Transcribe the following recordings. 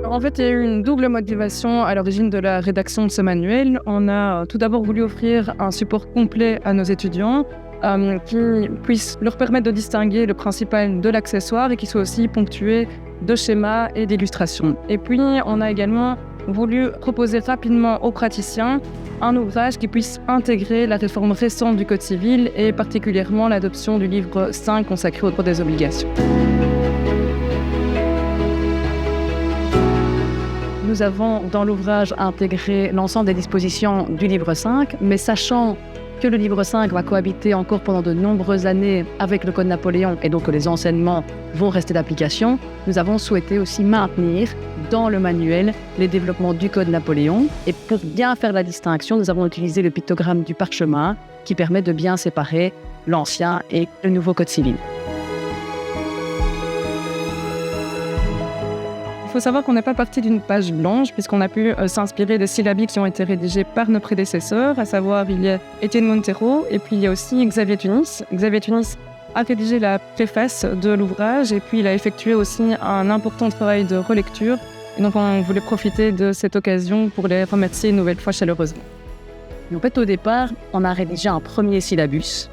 En fait, il y a eu une double motivation à l'origine de la rédaction de ce manuel. On a tout d'abord voulu offrir un support complet à nos étudiants qui puisse leur permettre de distinguer le principal de l'accessoire et qui soit aussi ponctué de schémas et d'illustrations. Et puis, on a également voulu proposer rapidement aux praticiens un ouvrage qui puisse intégrer la réforme récente du Code civil et particulièrement l'adoption du livre 5 consacré au droit des obligations. Nous avons dans l'ouvrage intégré l'ensemble des dispositions du livre 5, mais sachant que le livre 5 va cohabiter encore pendant de nombreuses années avec le Code Napoléon et donc que les enseignements vont rester d'application, nous avons souhaité aussi maintenir dans le manuel les développements du Code Napoléon. Et pour bien faire la distinction, nous avons utilisé le pictogramme du parchemin qui permet de bien séparer l'ancien et le nouveau Code civil. Il faut savoir qu'on n'est pas parti d'une page blanche puisqu'on a pu s'inspirer des syllabiques qui ont été rédigés par nos prédécesseurs, à savoir il y a Étienne Montero et puis il y a aussi Xavier Tunis. Xavier Tunis a rédigé la préface de l'ouvrage et puis il a effectué aussi un important travail de relecture. Et donc on voulait profiter de cette occasion pour les remercier une nouvelle fois chaleureusement. Et en fait, au départ, on a rédigé un premier syllabus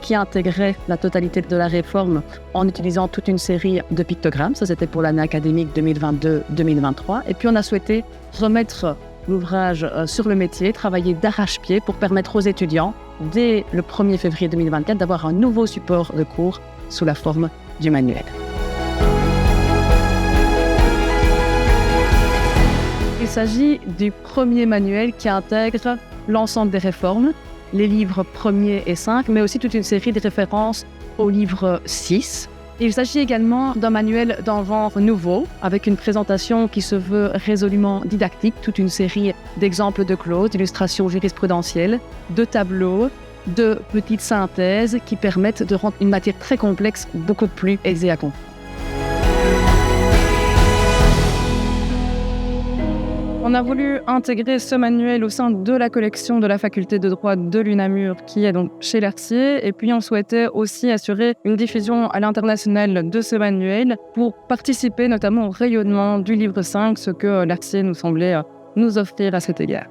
qui intégrait la totalité de la réforme en utilisant toute une série de pictogrammes. Ça, c'était pour l'année académique 2022-2023. Et puis, on a souhaité remettre l'ouvrage sur le métier, travailler d'arrache-pied pour permettre aux étudiants, dès le 1er février 2024, d'avoir un nouveau support de cours sous la forme du manuel. Il s'agit du premier manuel qui intègre l'ensemble des réformes, les livres 1er et 5, mais aussi toute une série de références au livre 6. Il s'agit également d'un manuel d'un genre nouveau, avec une présentation qui se veut résolument didactique, toute une série d'exemples de clauses, d'illustrations jurisprudentielles, de tableaux, de petites synthèses qui permettent de rendre une matière très complexe beaucoup plus aisée à comprendre. On a voulu intégrer ce manuel au sein de la collection de la faculté de droit de l'UNAMUR qui est donc chez Larcier. Et puis on souhaitait aussi assurer une diffusion à l'international de ce manuel pour participer notamment au rayonnement du livre 5, ce que Larcier nous semblait nous offrir à cet égard.